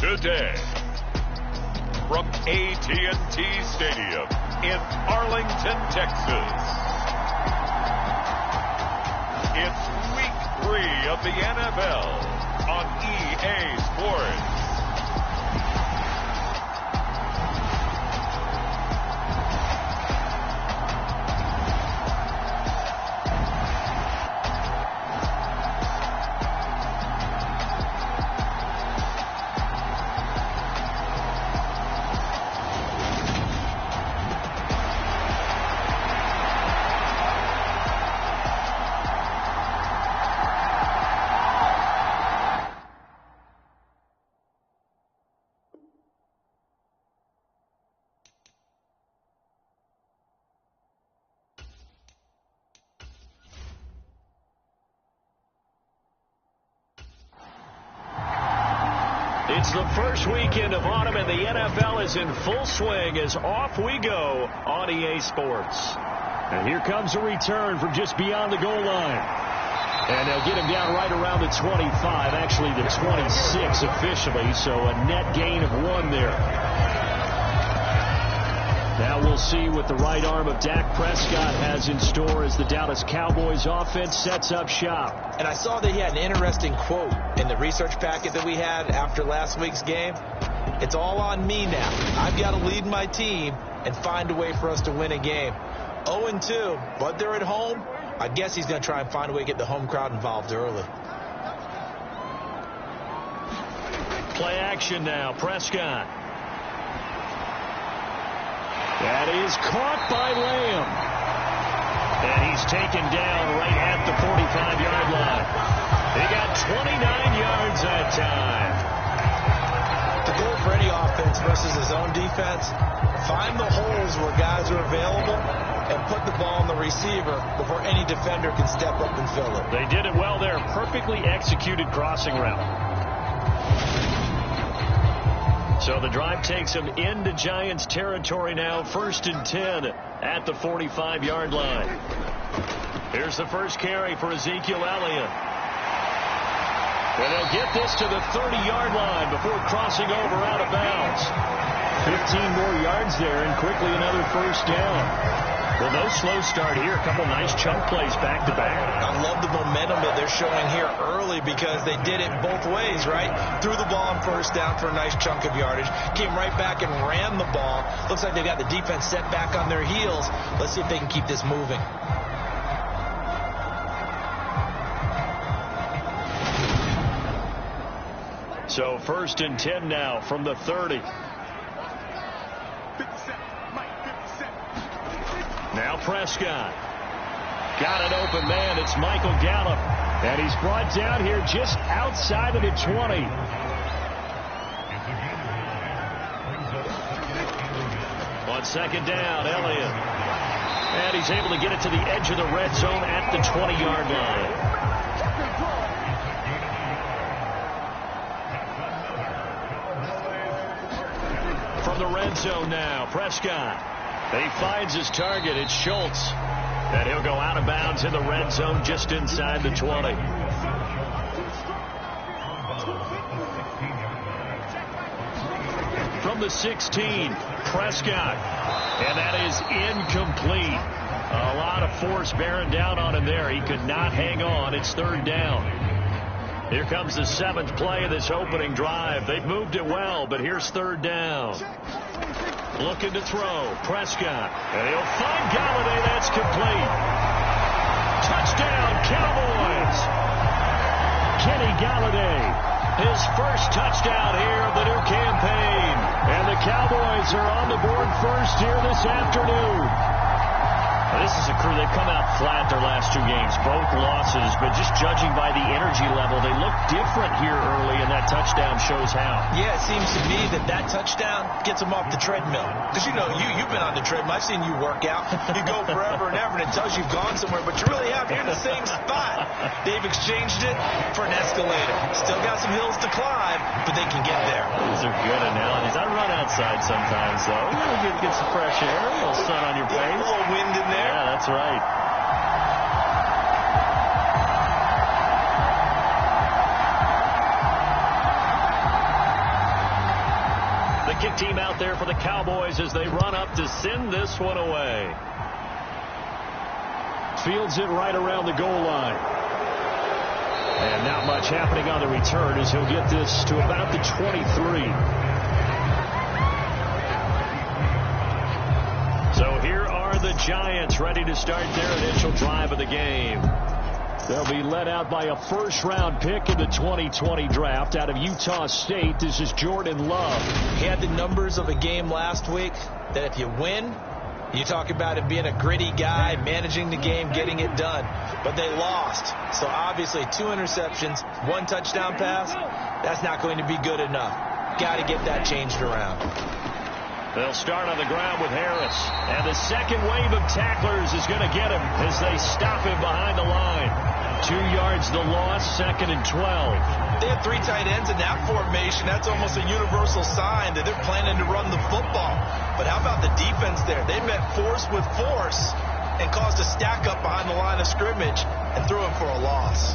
Today, from AT&T Stadium in Arlington, Texas, it's Week 3 of the NFL on EA Sports. It's the first weekend of autumn, and the NFL is in full swing as off we go on EA Sports. And here comes a return from just beyond the goal line. And they'll get him down right around the 25, actually the 26 officially, so a net gain of 1 there. Now we'll see what the right arm of Dak Prescott has in store as the Dallas Cowboys offense sets up shop. And I saw that he had an interesting quote in the research packet that we had after last week's game. It's all on me now. I've got to lead my team and find a way for us to win a game. 0-2, but they're at home. I guess he's going to try and find a way to get the home crowd involved early. Play action now, Prescott. That is caught by Lamb. And he's taken down right at the 45-yard line. He got 29 yards that time. The goal for any offense versus his own defense, find the holes where guys are available and put the ball on the receiver before any defender can step up and fill it. They did it well there. Perfectly executed crossing route. So the drive takes him into Giants territory now. 1st and 10 at the 45-yard line. Here's the first carry for Ezekiel Elliott. And they'll get this to the 30-yard line before crossing over out of bounds. 15 more yards there and quickly another first down. Well, no slow start here. A couple nice chunk plays back-to-back. I love the momentum that they're showing here early because they did it both ways, right? Threw the ball on first down for a nice chunk of yardage. Came right back and ran the ball. Looks like they've got the defense set back on their heels. Let's see if they can keep this moving. So 1st and 10 now from the 30. Now Prescott. Got an open man. It's Michael Gallup. And he's brought down here just outside of the 20. On 2nd down, Elliott. And he's able to get it to the edge of the red zone at the 20-yard line. From the red zone now, Prescott. He finds his target. It's Schultz. And he'll go out of bounds in the red zone just inside the 20. From the 16, Prescott. And that is incomplete. A lot of force bearing down on him there. He could not hang on. It's 3rd down. Here comes the 7th play of this opening drive. They've moved it well, but here's 3rd down. Looking to throw. Prescott. And he'll find Galladay. That's complete. Touchdown, Cowboys. Kenny Galladay. His first touchdown here of the new campaign. And the Cowboys are on the board first here this afternoon. This is a crew, they've come out flat their last 2 games, both losses, but just judging by the energy level, they look different here early, and that touchdown shows how. Yeah, it seems to me that touchdown gets them off the treadmill. Because, you know, you've been on the treadmill. I've seen you work out. You go forever and ever, and it tells you you've gone somewhere, but you really have. You're in the same spot. They've exchanged it for an escalator. Still got some hills to climb, but they can get there. These are good analogies. I run outside sometimes, though. You get some fresh air, a little sun on your face. A little wind in there. Yeah, that's right. kick team out there for the Cowboys as they run up to send this one away. Fields it right around the goal line. And not much happening on the return as he'll get this to about the 23. So here are the Giants ready to start their initial drive of the game. They'll be led out by a first-round pick in the 2020 draft out of Utah State. This is Jordan Love. He had the numbers of a game last week that if you win, you talk about him being a gritty guy, managing the game, getting it done. But they lost. So obviously 2 interceptions, 1 touchdown pass, that's not going to be good enough. Got to get that changed around. They'll start on the ground with Harris. And the second wave of tacklers is going to get him as they stop him behind the line. 2 yards the loss, 2nd and 12. They have 3 tight ends in that formation. That's almost a universal sign that they're planning to run the football. But how about the defense there? They met force with force and caused a stack up behind the line of scrimmage and threw him for a loss.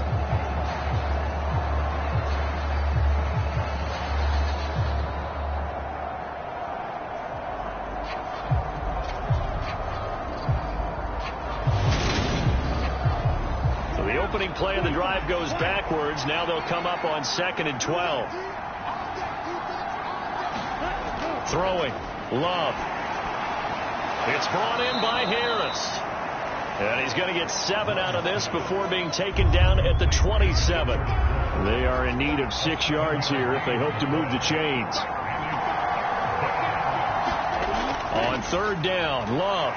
The opening play of the drive goes backwards. Now they'll come up on 2nd and 12. Throwing. Love. It's brought in by Harris. And he's going to get 7 out of this before being taken down at the 27. They are in need of 6 yards here if they hope to move the chains. On 3rd down, Love.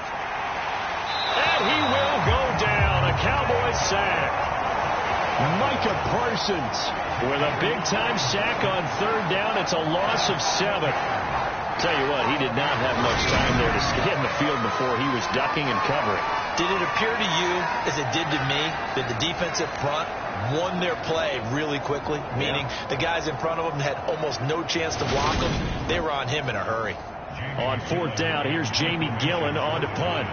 And he will go down. A Cowboys sack. Micah Parsons with a big-time sack on 3rd down. It's a loss of 7. Tell you what, he did not have much time there to stay in the field before he was ducking and covering. Did it appear to you, as it did to me, that the defensive front won their play really quickly? Meaning the guys in front of them had almost no chance to block them. They were on him in a hurry. On 4th down, here's Jamie Gillen on to punt.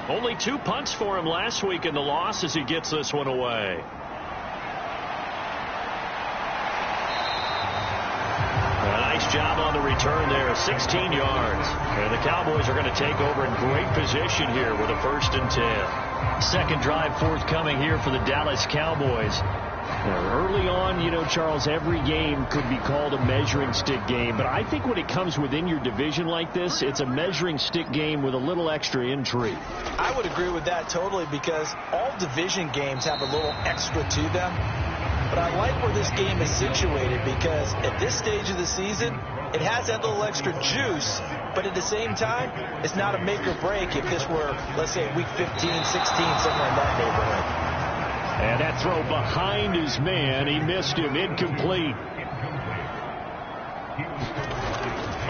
Only 2 punts for him last week in the loss as he gets this one away. A nice job on the return there, 16 yards. And the Cowboys are going to take over in great position here with a 1st and 10. Second drive forthcoming here for the Dallas Cowboys. Early on, you know, Charles, every game could be called a measuring stick game. But I think when it comes within your division like this, it's a measuring stick game with a little extra intrigue. I would agree with that totally because all division games have a little extra to them. But I like where this game is situated because at this stage of the season, it has that little extra juice. But at the same time, it's not a make or break if this were, let's say, week 15, 16, somewhere in that neighborhood. And that throw behind his man. He missed him. Incomplete.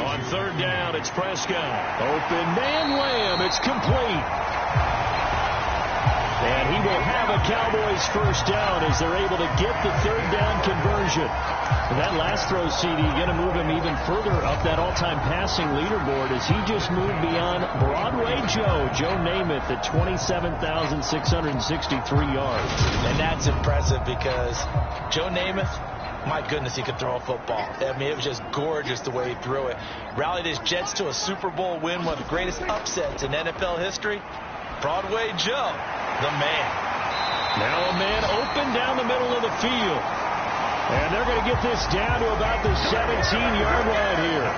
On 3rd down, it's Prescott. Open man, Lamb. It's complete. And he will have a Cowboys 1st down as they're able to get the 3rd down conversion. And that last throw, CD, going to move him even further up that all-time passing leaderboard as he just moved beyond Broadway Joe Namath at 27,663 yards. And that's impressive because Joe Namath, my goodness, he could throw a football. I mean, it was just gorgeous the way he threw it. Rallied his Jets to a Super Bowl win, one of the greatest upsets in NFL history. Broadway Joe, the man. Now a man open down the middle of the field. And they're going to get this down to about the 17-yard line here.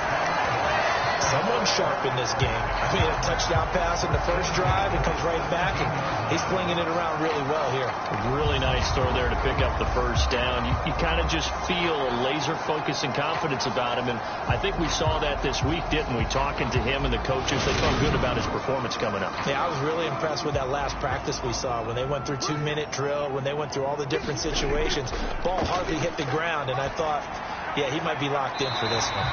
Someone sharp in this game. I mean, a touchdown pass in the first drive and comes right back, and he's flinging it around really well here. Really nice throw there to pick up the 1st down. You kind of just feel a laser focus and confidence about him, and I think we saw that this week, didn't we? Talking to him and the coaches, they felt good about his performance coming up. Yeah, I was really impressed with that last practice we saw when they went through 2-minute drill, when they went through all the different situations. Ball hardly hit the ground, and I thought, yeah, he might be locked in for this one.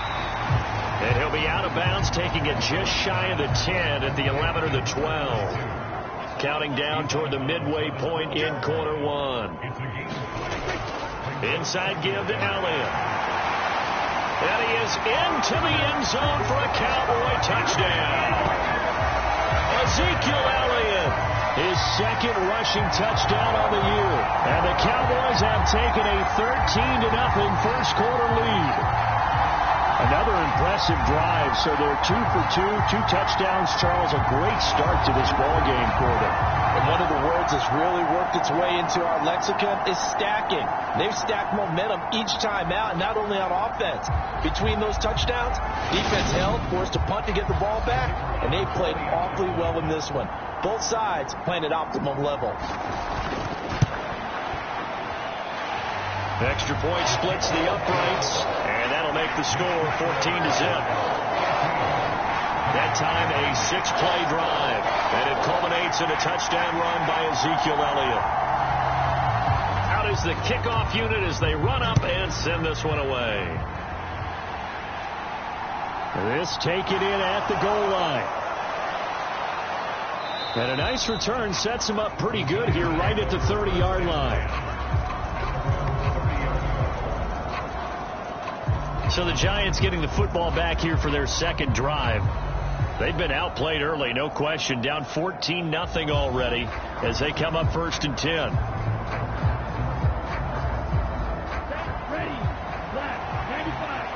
And he'll be out of bounds, taking it just shy of the 10 at the 11 or the 12. Counting down toward the midway point in quarter 1. Inside give to Elliott. And he is into the end zone for a Cowboy touchdown. Ezekiel Elliott His second rushing touchdown on the year. And the Cowboys have taken a 13-0 first quarter lead. Another impressive drive, so they're 2 for 2 touchdowns. Charles, a great start to this ball game for them. And one of the words that's really worked its way into our lexicon is stacking. They've stacked momentum each time out, not only on offense. Between those touchdowns, defense held, forced a punt to get the ball back, and they played awfully well in this one. Both sides playing at optimum level. The extra point splits the uprights, and that'll make the score 14-0. That time a 6-play drive, and it culminates in a touchdown run by Ezekiel Elliott. Out is the kickoff unit as they run up and send this one away. This taken in at the goal line. And a nice return sets him up pretty good here right at the 30-yard line. So the Giants getting the football back here for their second drive. They've been outplayed early, no question. Down 14-0 already as they come up 1st and 10. Ready, left, 95.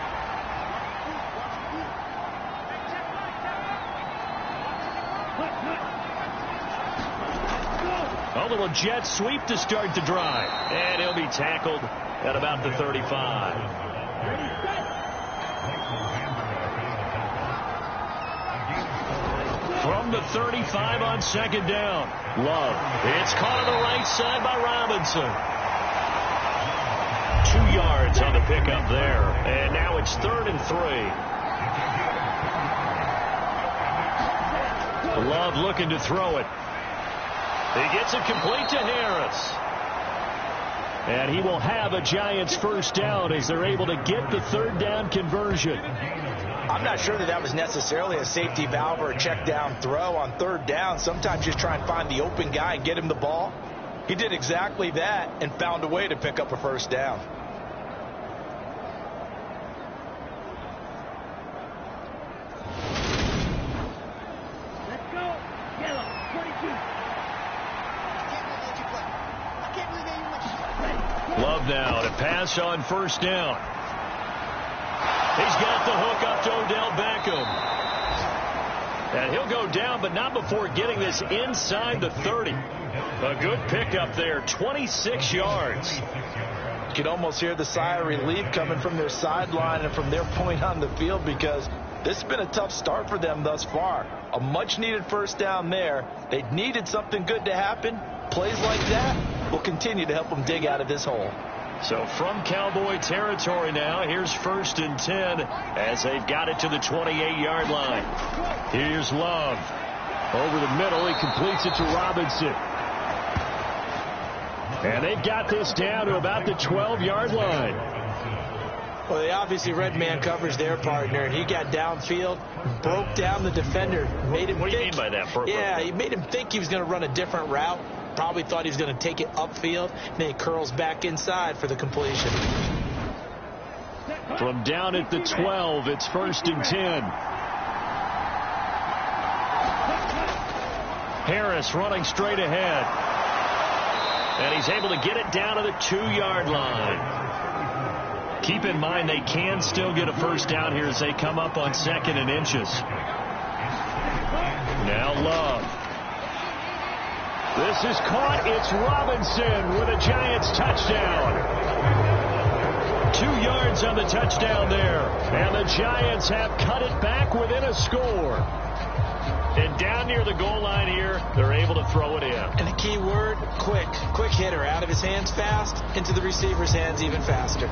A little jet sweep to start the drive. And he'll be tackled at about the 35. From the 35 on 2nd down. Love. It's caught on the right side by Robinson. 2 yards on the pickup there. And now it's 3rd and 3. Love looking to throw it. He gets it complete to Harris. And he will have a Giants first down as they're able to get the 3rd down conversion. I'm not sure that was necessarily a safety valve or a check down throw on 3rd down. Sometimes just try and find the open guy and get him the ball. He did exactly that and found a way to pick up a first down. Let's go. Yellow, 22. Love now to pass on 1st down. He's got the hook up to Odell Beckham. And he'll go down, but not before getting this inside the 30. A good pickup there, 26 yards. You can almost hear the sigh of relief coming from their sideline and from their point on the field because this has been a tough start for them thus far. A much-needed first down there. They needed something good to happen. Plays like that will continue to help them dig out of this hole. So from Cowboy territory now, here's 1st and 10 as they've got it to the 28-yard line. Here's Love. Over the middle, he completes it to Robinson. And they've got this down to about the 12-yard line. Well, they obviously read man coverage their partner, and he got downfield, broke down the defender, made him What do you think, mean by that? Yeah, he made him think he was going to run a different route. Probably thought he was going to take it upfield, and then he curls back inside for the completion. From down at the 12, it's 1st and 10. Harris running straight ahead. And he's able to get it down to the 2-yard line. Keep in mind they can still get a first down here as they come up on 2nd and inches. Now Love. This is caught. It's Robinson with a Giants touchdown. 2 yards on the touchdown there. And the Giants have cut it back within a score. And down near the goal line here, they're able to throw it in. And the key word, quick. Quick hitter. Out of his hands fast, into the receiver's hands even faster.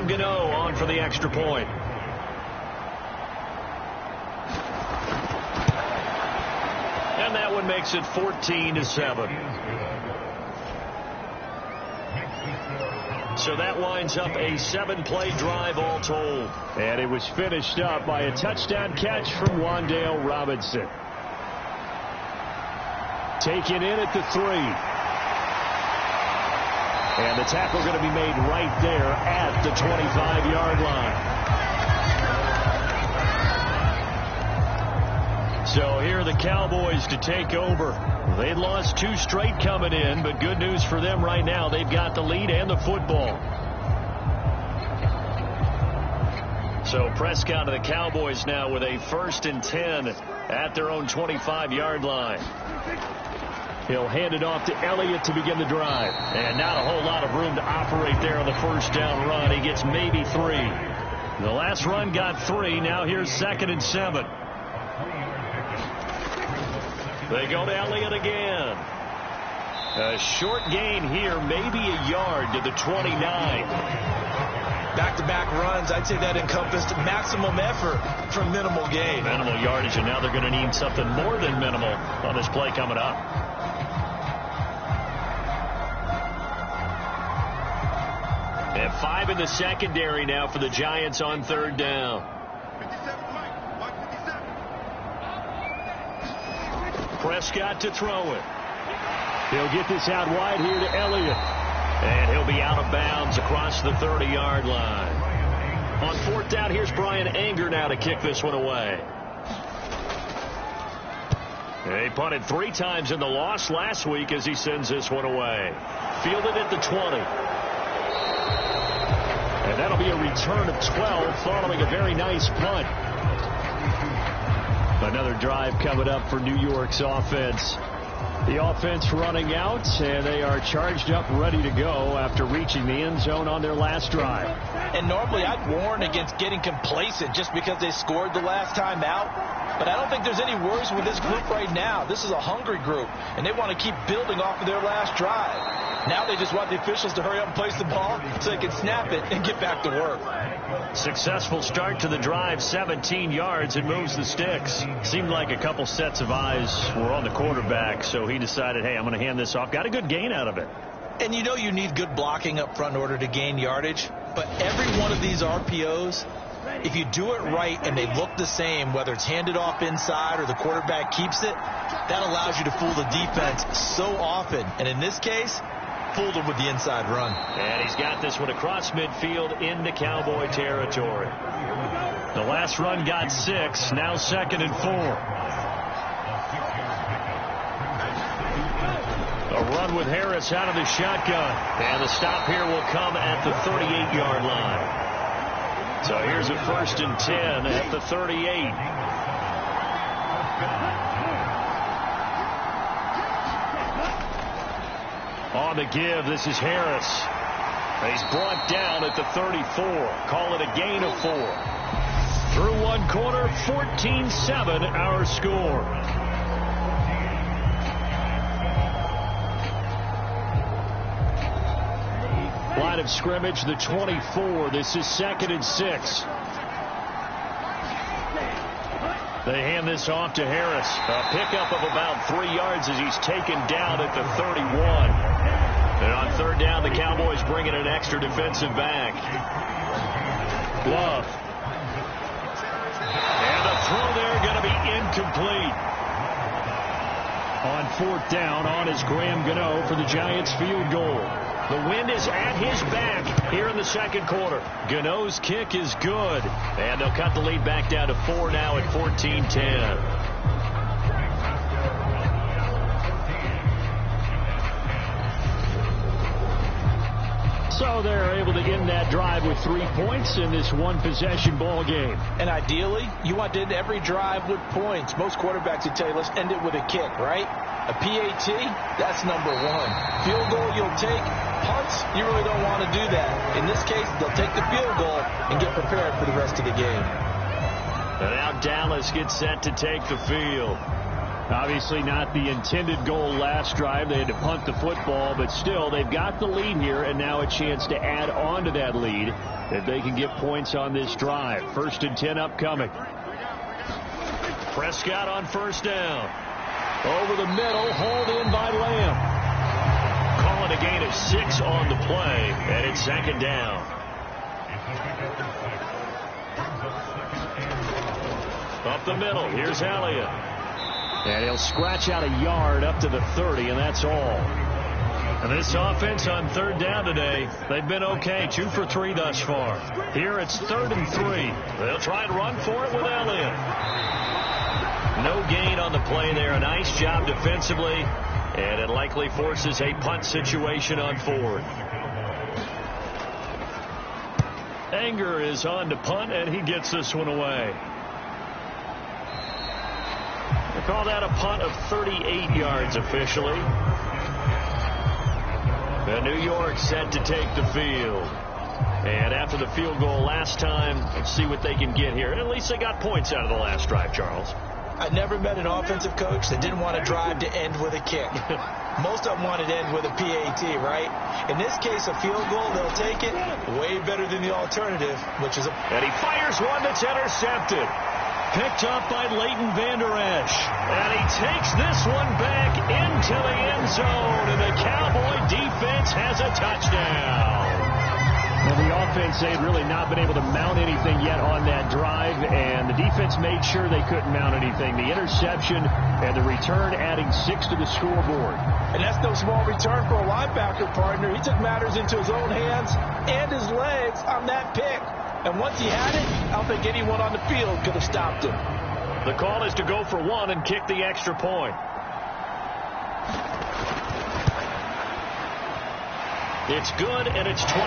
Gano on for the extra point. And that one makes it 14-7. So that winds up a 7-play drive all told. And it was finished up by a touchdown catch from Wan'Dale Robinson. Taken in at the 3. And the tackle going to be made right there at the 25-yard line. So here are the Cowboys to take over. They'd lost 2 straight coming in, but good news for them right now. They've got the lead and the football. So Prescott and the Cowboys now with a 1st and 10 at their own 25-yard line. He'll hand it off to Elliott to begin the drive. And not a whole lot of room to operate there on the first down run. He gets maybe 3. The last run got 3. Now here's 2nd and 7. They go to Elliott again. A short gain here, maybe a yard to the 29. Back-to-back runs, I'd say that encompassed maximum effort for minimal gain. Minimal yardage, and now they're going to need something more than minimal on this play coming up. And 5 in the secondary now for the Giants on 3rd down. Prescott to throw it. He'll get this out wide here to Elliott. And he'll be out of bounds across the 30-yard line. On 4th down, here's Brian Anger now to kick this one away. They punted 3 times in the loss last week as he sends this one away. Fielded at the 20. And that'll be a return of 12 following a very nice punt. Another drive coming up for New York's offense. The offense running out, and they are charged up, ready to go after reaching the end zone on their last drive. And normally I'd warn against getting complacent just because they scored the last time out. But I don't think there's any worries with this group right now. This is a hungry group, and they want to keep building off of their last drive. Now they just want the officials to hurry up and place the ball so they can snap it and get back to work. Successful start to the drive, 17 yards, and moves the sticks. Seemed like a couple sets of eyes were on the quarterback, so he decided, hey, I'm going to hand this off. Got a good gain out of it. And you know you need good blocking up front in order to gain yardage. But every one of these RPOs, if you do it right and they look the same, whether it's handed off inside or the quarterback keeps it, that allows you to fool the defense so often. And in this case, fooled him with the inside run. And he's got this one across midfield into Cowboy territory. The last run got 6, now 2nd and 4. A run with Harris out of the shotgun. And the stop here will come at the 38-yard line. So here's a 1st and 10 at the 38. On the give, this is Harris. He's brought down at the 34. Call it a gain of 4. Through one quarter, 14-7 our score. Line of scrimmage, the 24. This is 2nd and 6. They hand this off to Harris. A pickup of about 3 yards as he's taken down at the 31. And on 3rd down, the Cowboys bring in an extra defensive back. Love. And the throw there going to be incomplete. On 4th down, on is Graham Gano for the Giants field goal. The wind is at his back here in the 2nd quarter. Gano's kick is good. And they'll cut the lead back down to 4 now at 14-10. So they're able to end that drive with 3 points in this one-possession ball game. And ideally, you want to end every drive with points. Most quarterbacks would tell you, let's end it with a kick, right? A PAT, that's number 1. Field goal you'll take. Punts, you really don't want to do that. In this case, they'll take the field goal and get prepared for the rest of the game. And now Dallas gets set to take the field. Obviously not the intended goal last drive. They had to punt the football, but still they've got the lead here, and now a chance to add on to that lead if they can get points on this drive. 1st and 10 upcoming. Prescott on 1st down. Over the middle, hauled in by Lamb. Calling a gain of 6 on the play, and it's 2nd down. Up the middle, here's Elliott. And he'll scratch out a yard up to the 30, and that's all. And this offense on third down today, they've been okay. 2 for 3 thus far. Here it's 3rd and 3. They'll try and run for it with Elliott. No gain on the play there. A nice job defensively. And it likely forces a punt situation on 4th. Anger is on to punt, and he gets this one away. They call that a punt of 38 yards officially. And New York set to take the field. And after the field goal last time, let's see what they can get here. At least they got points out of the last drive, Charles. I never met an offensive coach that didn't want to drive to end with a kick. Most of them wanted to end with a PAT, right? In this case, a field goal, they'll take it. Way better than the alternative, which is a... And he fires one that's intercepted. Picked up by Leighton Vander Esch. And he takes this one back into the end zone. And the Cowboy defense has a touchdown. Well, the offense, they had really not been able to mount anything yet on that drive, and the defense made sure they couldn't mount anything. The interception and the return adding 6 to the scoreboard. And that's no small return for a linebacker, partner. He took matters into his own hands and his legs on that pick. And once he had it, I don't think anyone on the field could have stopped him. The call is to go for 1 and kick the extra point. It's good, and it's 21-10.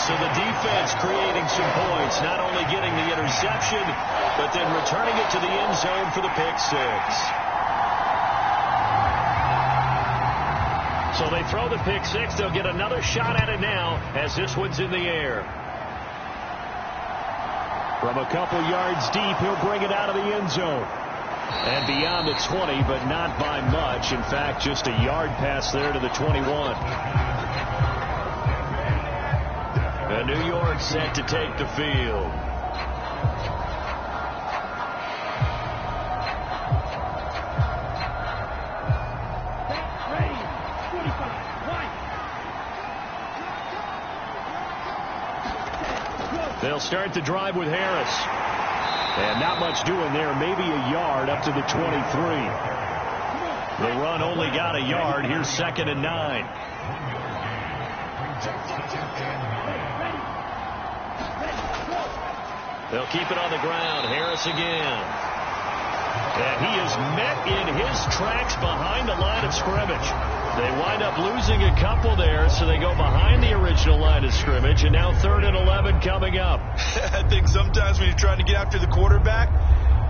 So the defense creating some points, not only getting the interception, but then returning it to the end zone for the pick 6. So they throw the pick 6. They'll get another shot at it now as this one's in the air. From a couple yards deep, he'll bring it out of the end zone. And beyond the 20, but not by much. In fact, just a yard pass there to the 21. And New York set to take the field. Ready. 45. Right. They'll start the drive with Harris. And not much doing there. Maybe a yard up to the 23. The run only got a yard. Here's 2nd and 9. They'll keep it on the ground. Harris again. And he is met in his tracks behind the line of scrimmage. They wind up losing a couple there, so they go behind the original line of scrimmage, and now 3rd and 11 coming up. I think sometimes when you're trying to get after the quarterback,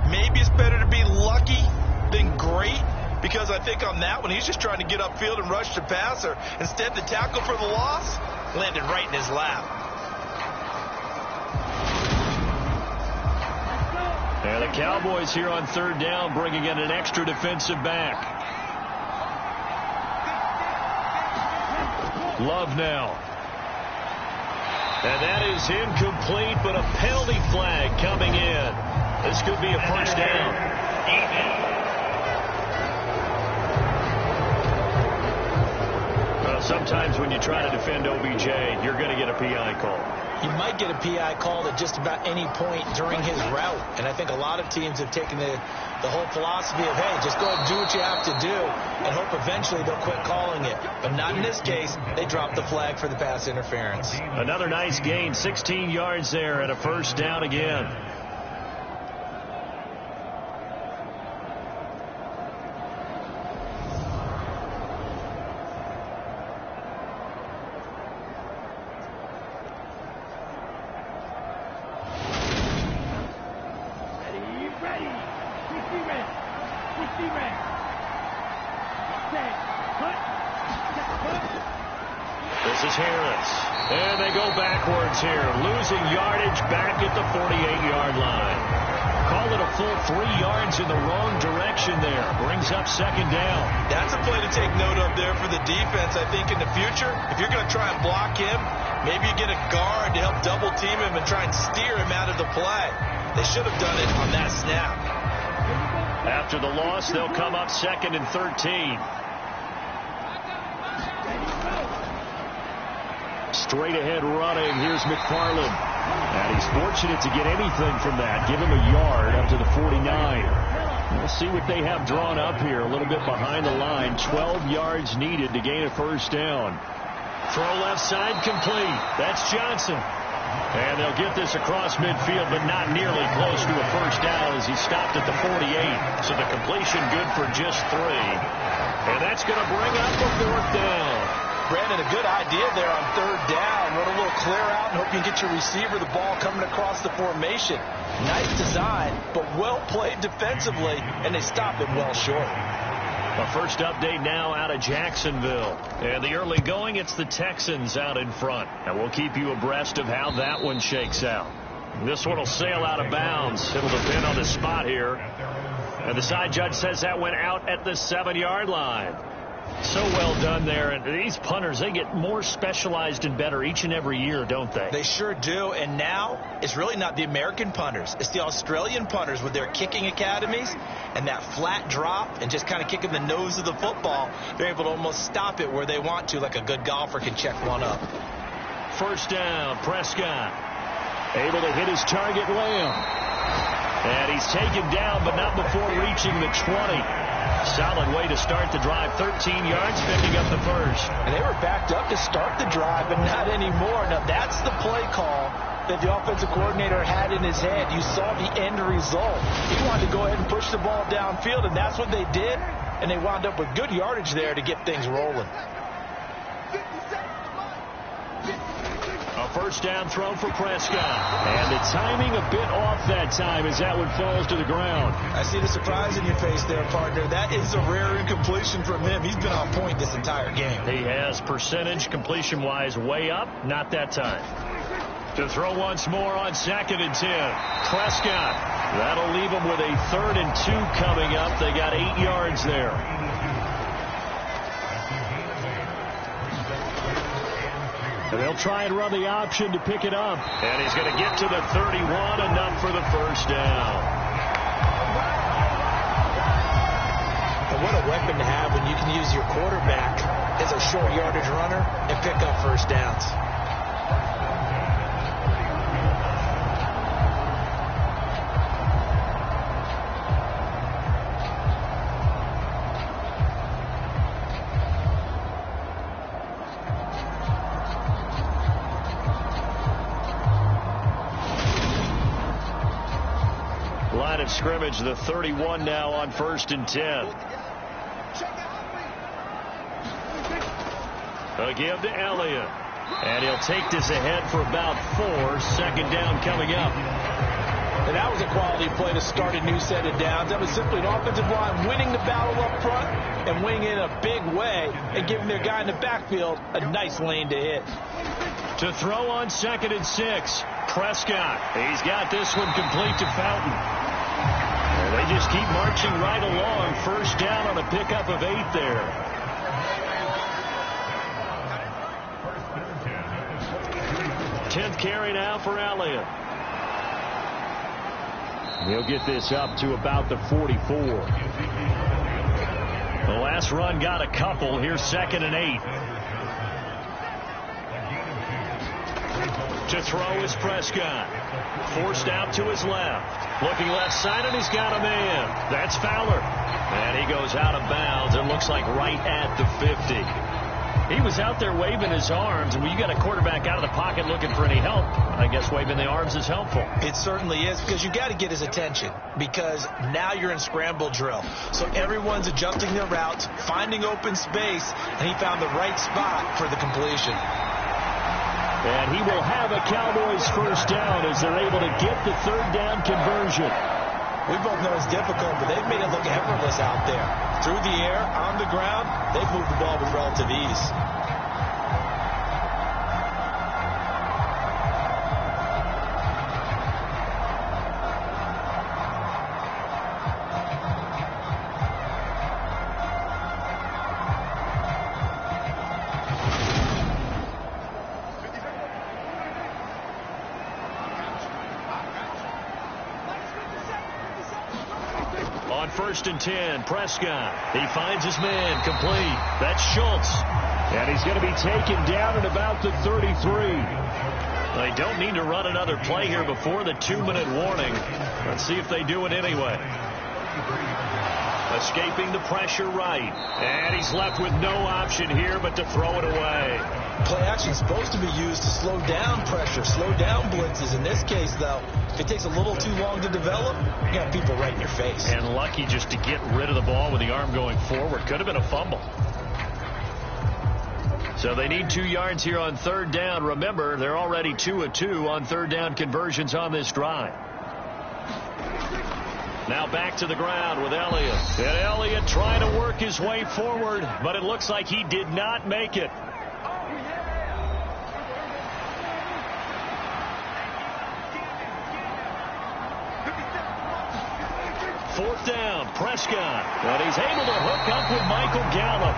maybe it's better to be lucky than great, because I think on that one, he's just trying to get upfield and rush the passer. Instead, the tackle for the loss landed right in his lap. And the Cowboys here on 3rd down, bringing in an extra defensive back. Love now. And that is incomplete, but a penalty flag coming in. This could be a first down. Well, sometimes when you try to defend OBJ, you're going to get a PI call. You might get a PI call at just about any point during his route. And I think a lot of teams have taken the whole philosophy of, hey, just go ahead and do what you have to do and hope eventually they'll quit calling it. But not in this case. They dropped the flag for the pass interference. Another nice gain, 16 yards there and a first down again. This is Harris. And they go backwards here. Losing yardage back at the 48-yard line. Call it a full 3 yards in the wrong direction there. Brings up 2nd down. That's a play to take note of there for the defense. I think in the future, if you're going to try and block him, maybe you get a guard to help double team him and try and steer him out of the play. They should have done it on that snap. After the loss, they'll come up 2nd and 13. Straight ahead running. Here's McFarland. And he's fortunate to get anything from that. Give him a yard up to the 49. We'll see what they have drawn up here. A little bit behind the line. 12 yards needed to gain a first down. Throw left side complete. That's Johnson. And they'll get this across midfield, but not nearly close to a first down as he stopped at the 48. So the completion good for just 3. And that's going to bring up the 4th down. Brandon, a good idea there on 3rd down. Run a little clear out and hope you can get your receiver the ball coming across the formation. Nice design, but well played defensively, and they stopped it well short. A first update now out of Jacksonville. And the early going, it's the Texans out in front. And we'll keep you abreast of how that one shakes out. This one will sail out of bounds. It'll depend on the spot here. And the side judge says that went out at the 7-yard line. So well done there. And these punters, they get more specialized and better each and every year, don't they? They sure do. And now it's really not the American punters. It's the Australian punters with their kicking academies and that flat drop and just kind of kicking the nose of the football. They're able to almost stop it where they want to, like a good golfer can check one up. First down, Prescott. Able to hit his target, Lamb. And he's taken down, but not before reaching the 20. Solid way to start the drive. 13 yards, picking up the first. And they were backed up to start the drive, but not anymore. Now, that's the play call that the offensive coordinator had in his head. You saw the end result. He wanted to go ahead and push the ball downfield, and that's what they did. And they wound up with good yardage there to get things rolling. A first down throw for Prescott. And the timing a bit off that time as that one falls to the ground. I see the surprise in your face there, partner. That is a rare incompletion from him. He's been on point this entire game. He has percentage completion-wise way up. Not that time. To throw once more on 2nd and 10. Prescott. That'll leave him with a 3rd and 2 coming up. They got 8 yards there. And they'll try and run the option to pick it up. And he's going to get to the 31, enough for the first down. And what a weapon to have when you can use your quarterback as a short yardage runner and pick up first downs. Line of scrimmage, the 31 now on 1st and 10. A give to Elliott. And he'll take this ahead for about 4. 2nd down coming up. And that was a quality play to start a new set of downs. That was simply an offensive line winning the battle up front and winning it in a big way and giving their guy in the backfield a nice lane to hit. To throw on 2nd and 6. Prescott. He's got this one complete to Fountain. And they just keep marching right along. First down on a pickup of 8 there. Tenth carry now for Elliott. He'll get this up to about the 44. The last run got a couple. Here's 2nd and 8. To throw is Prescott. Forced out to his left. Looking left side, and he's got a man. That's Fowler. And he goes out of bounds. It looks like right at the 50. He was out there waving his arms, and when you got a quarterback out of the pocket looking for any help, I guess waving the arms is helpful. It certainly is, because you got to get his attention, because now you're in scramble drill. So everyone's adjusting their routes, finding open space, and he found the right spot for the completion. And he will have a Cowboys first down as they're able to get the 3rd down conversion. We both know it's difficult, but they've made it look effortless out there. Through the air, on the ground, they've moved the ball with relative ease. On 1st and 10, Prescott. He finds his man, complete. That's Schultz. And he's going to be taken down at about the 33. They don't need to run another play here before the 2-minute warning. Let's see if they do it anyway. Escaping the pressure right. And he's left with no option here but to throw it away. Play action is supposed to be used to slow down pressure, slow down blitzes. In this case, though, if it takes a little too long to develop, you got people right in your face. And lucky just to get rid of the ball with the arm going forward. Could have been a fumble. So they need 2 yards here on third down. Remember, they're already 2 of 2 on third down conversions on this drive. Now back to the ground with Elliott. And Elliott trying to work his way forward, but it looks like he did not make it. Fourth down, Prescott. And he's able to hook up with Michael Gallup.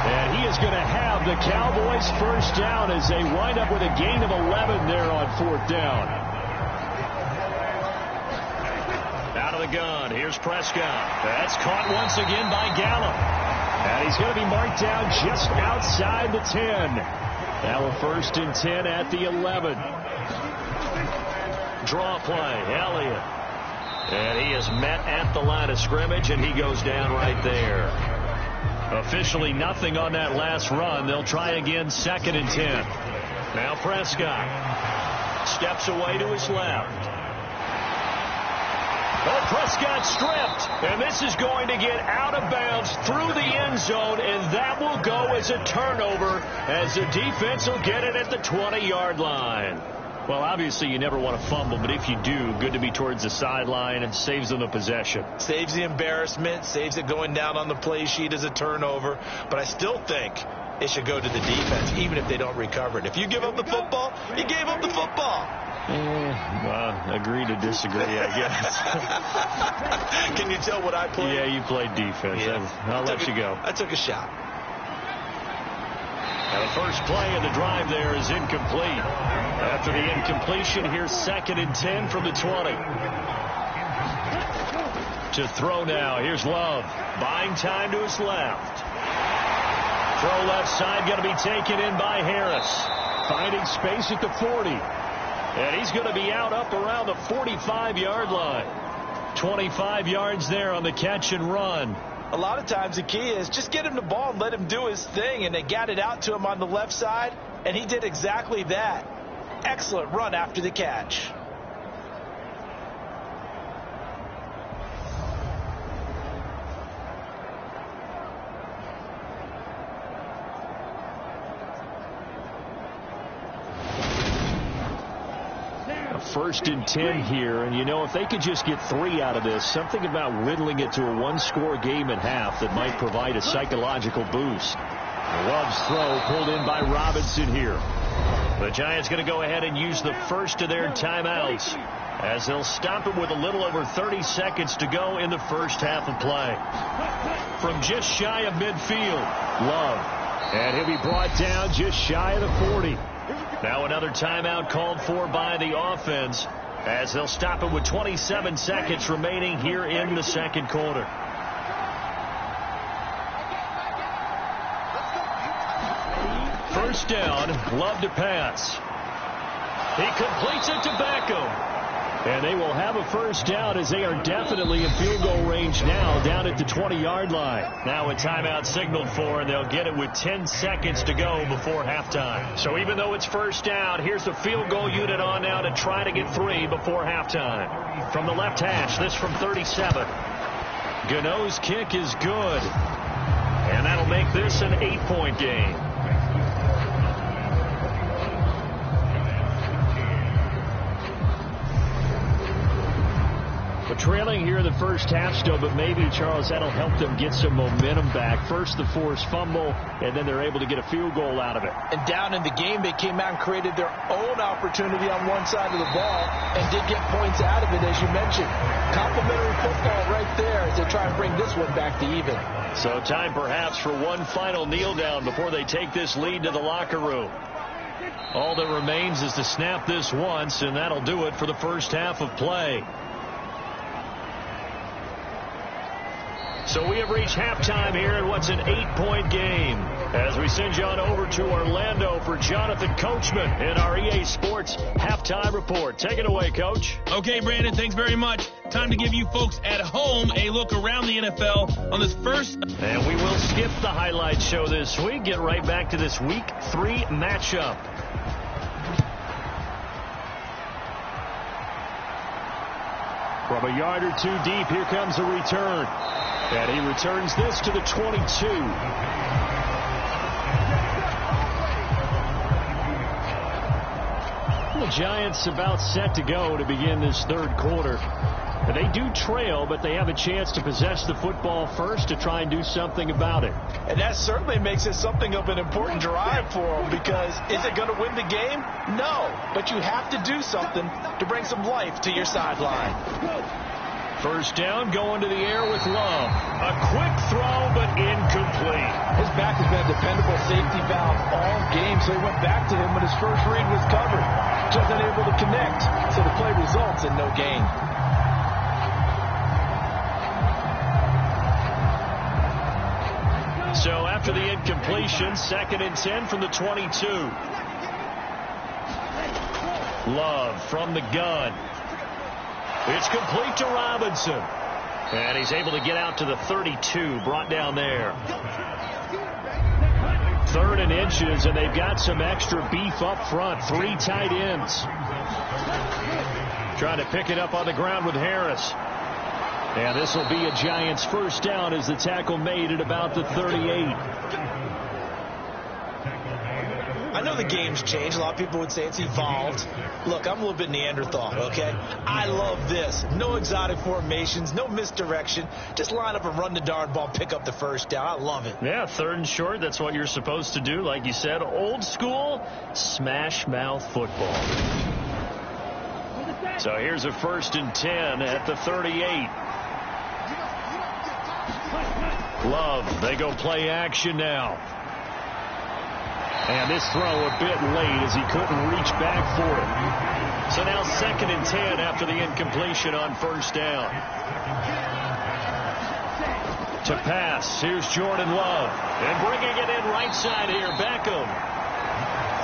And he is going to have the Cowboys first down as they wind up with a gain of 11 there on fourth down. Out of the gun, here's Prescott. That's caught once again by Gallup. And he's going to be marked down just outside the 10. Now a first and 10 at the 11. Draw play, Elliott. And he is met at the line of scrimmage, and he goes down right there. Officially nothing on that last run. They'll try again, second and 10. Now Prescott steps away to his left. Oh, Prescott stripped, and this is going to get out of bounds through the end zone, and that will go as a turnover as the defense will get it at the 20-yard line. Well, obviously you never want to fumble, but if you do, good to be towards the sideline. It saves them the possession. Saves the embarrassment, saves it going down on the play sheet as a turnover, but I still think it should go to the defense, even if they don't recover it. If you give up the football, you gave up the football. Agree to disagree, I guess. Can you tell what I played? Yeah, you played defense. Yeah. I'll let you go. I took a shot. Now the first play of the drive there is incomplete. After the incompletion, here's second and 10 from the 20. To throw now, here's Love. Buying time to his left. Throw left side, going to be taken in by Harris. Finding space at the 40. And he's going to be out up around the 45-yard line. 25 yards there on the catch and run. A lot of times the key is just get him the ball and let him do his thing, and they got it out to him on the left side, and he did exactly that. Excellent run after the catch. First and 10 here, and you know, if they could just get 3 out of this, something about whittling it to a one-score game at half that might provide a psychological boost. Love's throw pulled in by Robinson here. The Giants going to go ahead and use the first of their timeouts as they'll stop it with a little over 30 seconds to go in the first half of play. From just shy of midfield, Love. And he'll be brought down just shy of the 40. Now another timeout called for by the offense as they'll stop it with 27 seconds remaining here in the second quarter. First down, Love to pass. He completes it to Beckham. And they will have a first down as they are definitely in field goal range now down at the 20-yard line. Now a timeout signaled for, and they'll get it with 10 seconds to go before halftime. So even though it's first down, here's the field goal unit on now to try to get 3 before halftime. From the left hash, this from 37. Gano's kick is good. And that'll make this an 8-point game. Trailing here in the first half still, but maybe, Charles, that'll help them get some momentum back. First the forced fumble, and then they're able to get a field goal out of it. And down in the game, they came out and created their own opportunity on one side of the ball and did get points out of it, as you mentioned. Complimentary football right there as they try and bring this one back to even. So time perhaps for one final kneel down before they take this lead to the locker room. All that remains is to snap this once, and that'll do it for the first half of play. So we have reached halftime here in what's an 8-point game. As we send you on over to Orlando for Jonathan Coachman in our EA Sports Halftime Report. Take it away, Coach. Okay, Brandon, thanks very much. Time to give you folks at home a look around the NFL on this first. And we will skip the highlight show this week. Get right back to this Week 3 matchup. From a yard or two deep, here comes a return. And he returns this to the 22. The Giants about set to go to begin this third quarter. They do trail, but they have a chance to possess the football first to try and do something about it. And that certainly makes it something of an important drive for them, because is it going to win the game? No, but you have to do something to bring some life to your sideline. First down, going to the air with Love. A quick throw, but incomplete. His back has been a dependable safety valve all game, so he went back to him when his first read was covered. Just unable to connect, so the play results in no gain. So after the incompletion, 2nd and 10 from the 22. Love from the gun. It's complete to Robinson. And he's able to get out to the 32, brought down there. 3rd and inches, and they've got some extra beef up front. 3 tight ends. Trying to pick it up on the ground with Harris. And this will be a Giants first down as the tackle made at about the 38. I know the game's changed. A lot of people would say it's evolved. Look, I'm a little bit Neanderthal, okay? I love this. No exotic formations, no misdirection. Just line up and run the darn ball, pick up the first down. I love it. Yeah, 3rd and short. That's what you're supposed to do. Like you said, old school smash mouth football. So here's a 1st and 10 at the 38. Love, they go play action now. And this throw a bit late as he couldn't reach back for it. So now 2nd and 10 after the incompletion on first down. To pass, here's Jordan Love. And bringing it in right side here, Beckham.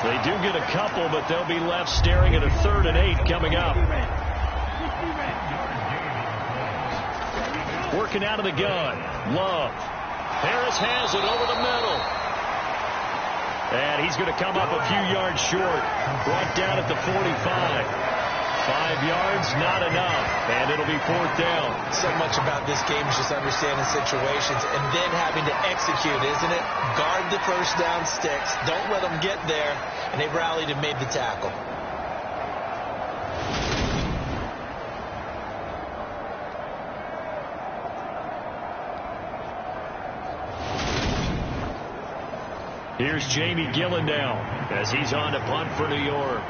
They do get a couple, but they'll be left staring at a 3rd and 8 coming up. Working out of the gun. Love. Harris has it over the middle. And he's going to come up a few yards short. Brought down at the 45. 5 yards, not enough. And it'll be 4th down. So much about this game is just understanding situations and then having to execute, isn't it? Guard the first down sticks. Don't let them get there. And they rallied and made the tackle. Here's Jamie Gillen now as he's on to punt for New York.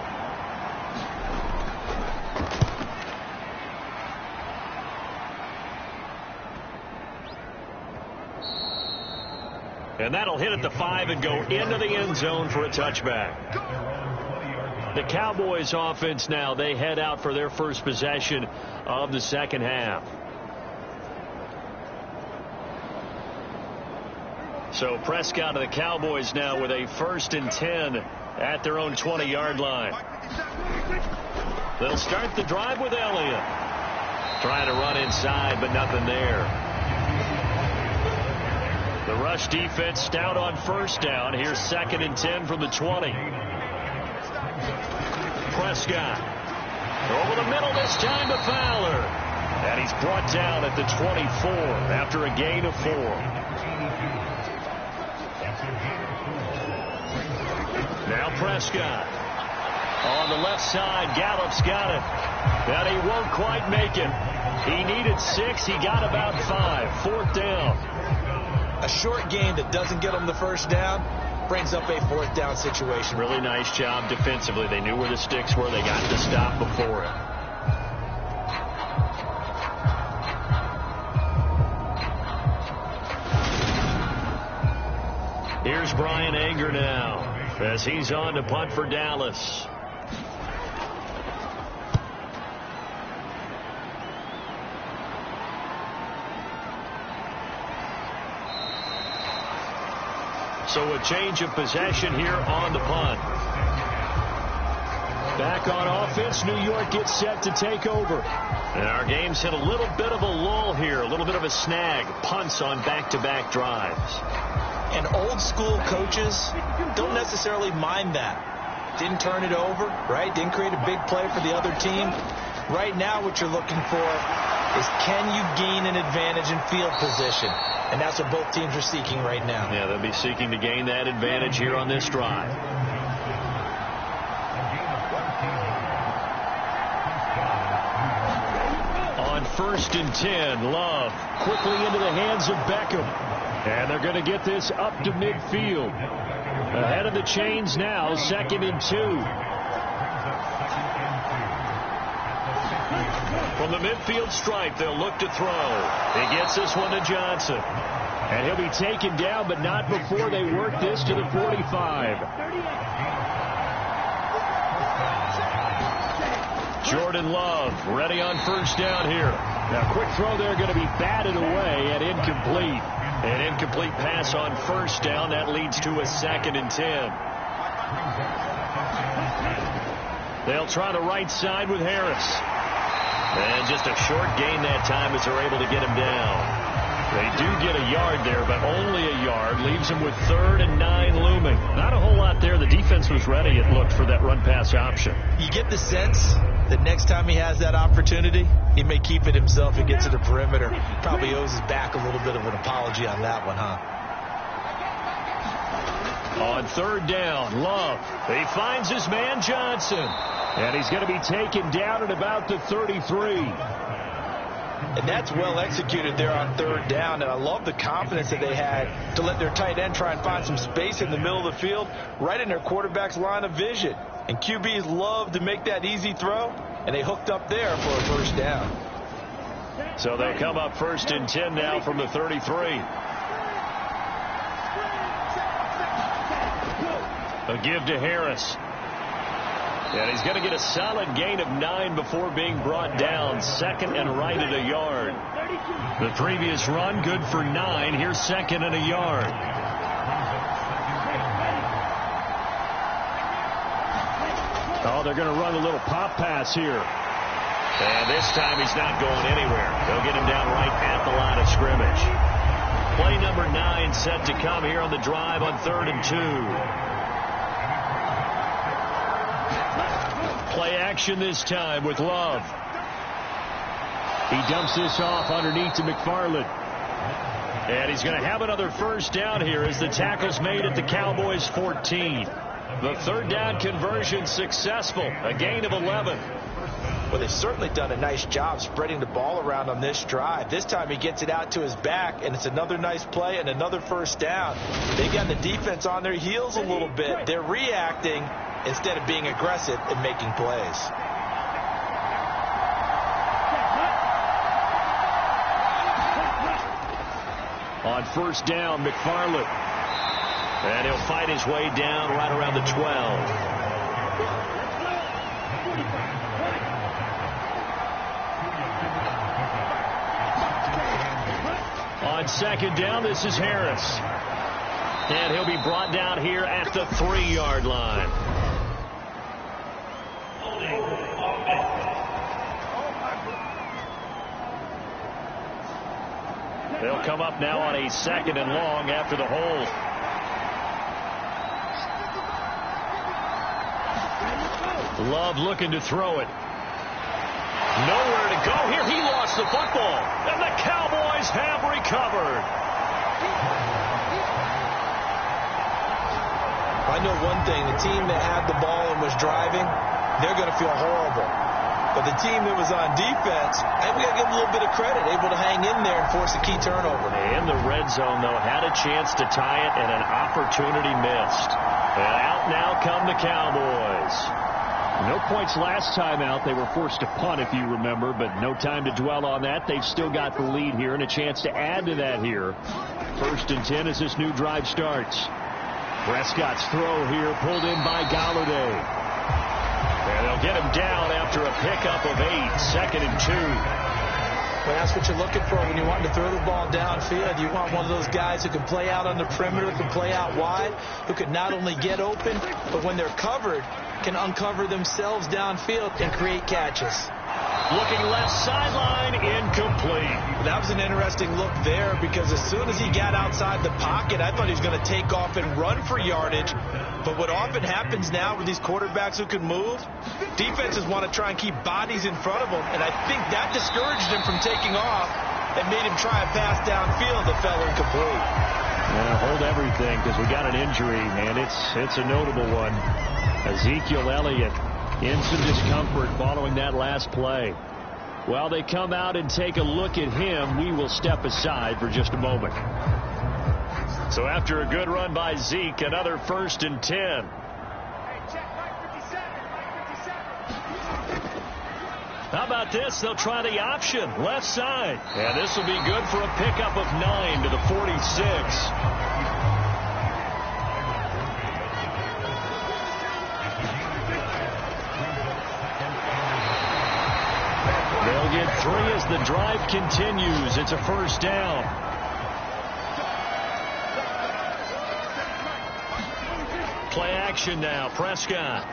And that'll hit at the 5 and go into the end zone for a touchback. The Cowboys offense now, they head out for their first possession of the second half. So Prescott of the Cowboys now with a 1st and 10 at their own 20-yard line. They'll start the drive with Elliott. Trying to run inside, but nothing there. The rush defense stout on first down. Here's 2nd and 10 from the 20. Prescott. Over the middle this time to Fowler. And he's brought down at the 24 after a gain of 4. Now Prescott. On the left side, Gallup's got it. But he won't quite make it. He needed 6. He got about 5. 4th down. A short gain that doesn't get them the first down brings up a 4th down situation. Really nice job defensively. They knew where the sticks were. They got the stop before it. Here's Brian Anger now as he's on to punt for Dallas. So a change of possession here on the punt. Back on offense, New York gets set to take over. And our game's hit a little bit of a lull here, a little bit of a snag. Punts on back-to-back drives. And old school coaches don't necessarily mind that. Didn't turn it over, right? Didn't create a big play for the other team. Right now what you're looking for is, can you gain an advantage in field position? And that's what both teams are seeking right now. Yeah, they'll be seeking to gain that advantage here on this drive. On 1st and 10, Love quickly into the hands of Beckham. And they're going to get this up to midfield. Ahead of the chains now, 2nd and 2. From the midfield stripe, they'll look to throw. He gets this one to Johnson. And he'll be taken down, but not before they work this to the 45. Jordan Love ready on 1st down here. Now, quick throw there going to be batted away and incomplete. An incomplete pass on 1st down. That leads to a 2nd and 10. They'll try the right side with Harris. And just a short gain that time as they're able to get him down. They do get a yard there, but only a yard. Leaves him with 3rd and 9 looming. Not a whole lot there. The defense was ready, it looked, for that run-pass option. You get the sense that next time he has that opportunity, he may keep it himself and get to the perimeter. Probably owes his back a little bit of an apology on that one, huh? On 3rd down, Love. He finds his man Johnson. And he's going to be taken down at about the 33. And that's well executed there on 3rd down. And I love the confidence that they had to let their tight end try and find some space in the middle of the field, right in their quarterback's line of vision. And QBs love to make that easy throw, and they hooked up there for a 1st down. So they'll come up 1st and 10 now from the 33. A give to Harris. And he's going to get a solid gain of 9 before being brought down. 2nd and right at a yard. The previous run good for 9. Here's 2nd and a yard. Oh, they're going to run a little pop pass here. And this time he's not going anywhere. They'll get him down right at the line of scrimmage. Play number 9 set to come here on the drive on 3rd and 2. Play action this time with Love. He dumps this off underneath to McFarland. And he's going to have another 1st down here as the tackle's made at the Cowboys 14. The 3rd down conversion successful. A gain of 11. Well, they've certainly done a nice job spreading the ball around on this drive. This time he gets it out to his back, and it's another nice play and another 1st down. They got the defense on their heels a little bit. They're reacting instead of being aggressive and making plays. On 1st down, McFarland. And he'll fight his way down right around the 12. On 2nd down, this is Harris. And he'll be brought down here at the 3-yard line. They'll come up now on a 2nd and long after the hold. Love looking to throw it. Nowhere to go here. He lost the football. And the Cowboys have recovered. I know one thing. The team that had the ball and was driving, they're going to feel horrible. But the team that was on defense, I think we got to give them a little bit of credit, able to hang in there and force a key turnover. In the red zone, though, had a chance to tie it and an opportunity missed. And out now come the Cowboys. No points last time out. They were forced to punt, if you remember, but no time to dwell on that. They've still got the lead here and a chance to add to that here. 1st and 10 as this new drive starts. Prescott's throw here pulled in by Galladay. And they'll get him down after a pickup of 8. 2nd and 2. Well, that's what you're looking for when you want to throw the ball downfield. You want one of those guys who can play out on the perimeter, can play out wide, who can not only get open, but when they're covered, can uncover themselves downfield and create catches. Looking left sideline, incomplete. That was an interesting look there because as soon as he got outside the pocket, I thought he was going to take off and run for yardage. But what often happens now with these quarterbacks who can move, defenses want to try and keep bodies in front of them, and I think that discouraged him from taking off and made him try a pass downfield that fell incomplete. Yeah, hold everything because we got an injury, and it's a notable one. Ezekiel Elliott in some discomfort following that last play. While they come out and take a look at him, we will step aside for just a moment. So after a good run by Zeke, another 1st and 10. How about this? They'll try the option, left side. And this will be good for a pickup of 9 to the 46. They'll get 3 as the drive continues. It's a 1st down. Play action now. Prescott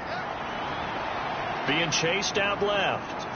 being chased out left.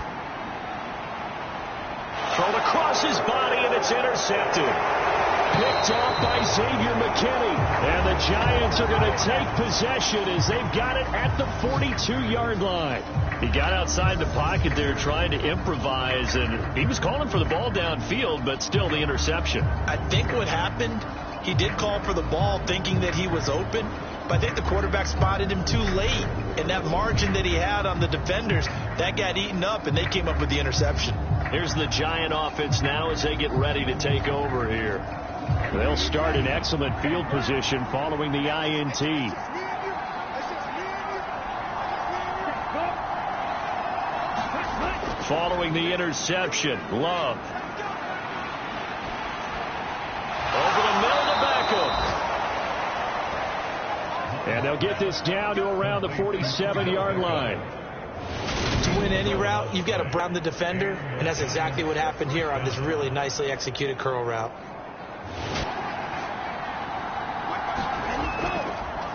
Thrown across his body, and it's intercepted. Picked off by Xavier McKinney. And the Giants are going to take possession as they've got it at the 42-yard line. He got outside the pocket there trying to improvise, and he was calling for the ball downfield, but still the interception. I think what happened, he did call for the ball thinking that he was open, but I think the quarterback spotted him too late, and that margin that he had on the defenders, that got eaten up, and they came up with the interception. Here's the Giant offense now as they get ready to take over here. They'll start in excellent field position following the INT. Following the interception, Love. Over the middle to Beckham. And they'll get this down to around the 47-yard line. To win any route, you've got to brown the defender, and that's exactly what happened here on this really nicely executed curl route.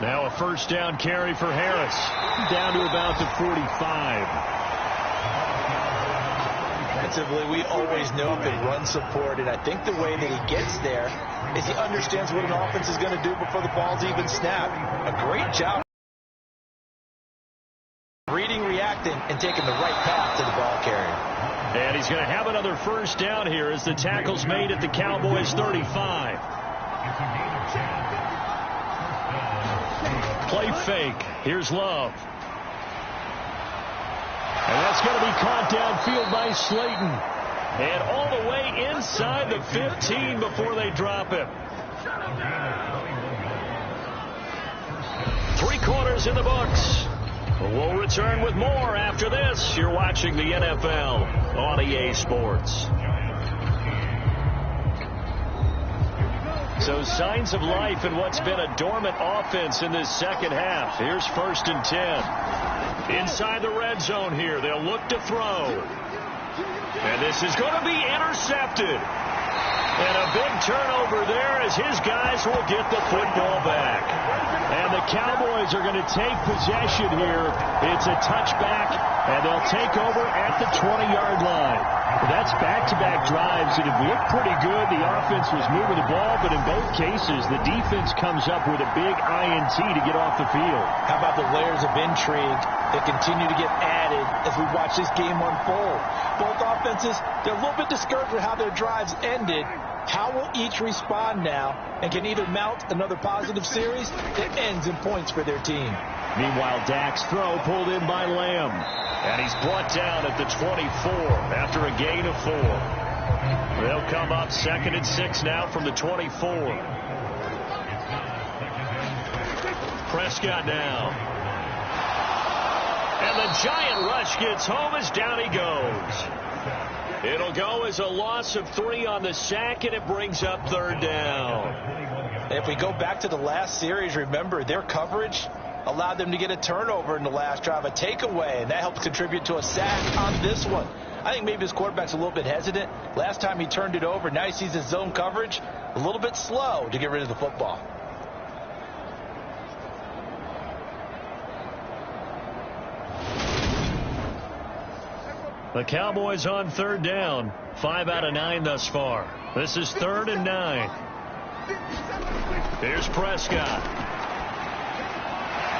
Now a 1st down carry for Harris. Down to about the 45. Defensively, we always know that run support, and I think the way that he gets there is he understands what an offense is going to do before the ball's even snapped. A great job reading, reacting, and taking the right path to the ball carrier. And he's going to have another 1st down here as the tackle's made at the Cowboys 35. Play fake. Here's Love. And that's going to be caught downfield by Slayton. And all the way inside the 15 before they drop him. 3 quarters in the books. We'll return with more after this. You're watching the NFL on EA Sports. So signs of life in what's been a dormant offense in this second half. Here's 1st and 10. Inside the red zone here. They'll look to throw. And this is going to be intercepted. And a big turnover there as his guys will get the football back. And the Cowboys are going to take possession here. It's a touchback, and they'll take over at the 20-yard line. That's back-to-back drives that have looked pretty good. The offense was moving the ball, but in both cases, the defense comes up with a big INT to get off the field. How about the layers of intrigue that continue to get added as we watch this game unfold? Both offenses, they're a little bit discouraged with how their drives ended. How will each respond now and can either mount another positive series that ends in points for their team? Meanwhile, Dak's throw pulled in by Lamb. And he's brought down at the 24 after a gain of 4. They'll come up 2nd and 6 now from the 24. Prescott now. And the Giant rush gets home as down he goes. It'll go as a loss of 3 on the sack, and it brings up 3rd down. If we go back to the last series, remember, their coverage allowed them to get a turnover in the last drive, a takeaway, and that helped contribute to a sack on this one. I think maybe his quarterback's a little bit hesitant. Last time he turned it over, now he sees his zone coverage a little bit slow to get rid of the football. The Cowboys on third down. 5 out of 9 thus far. This is 3rd and 9. Here's Prescott.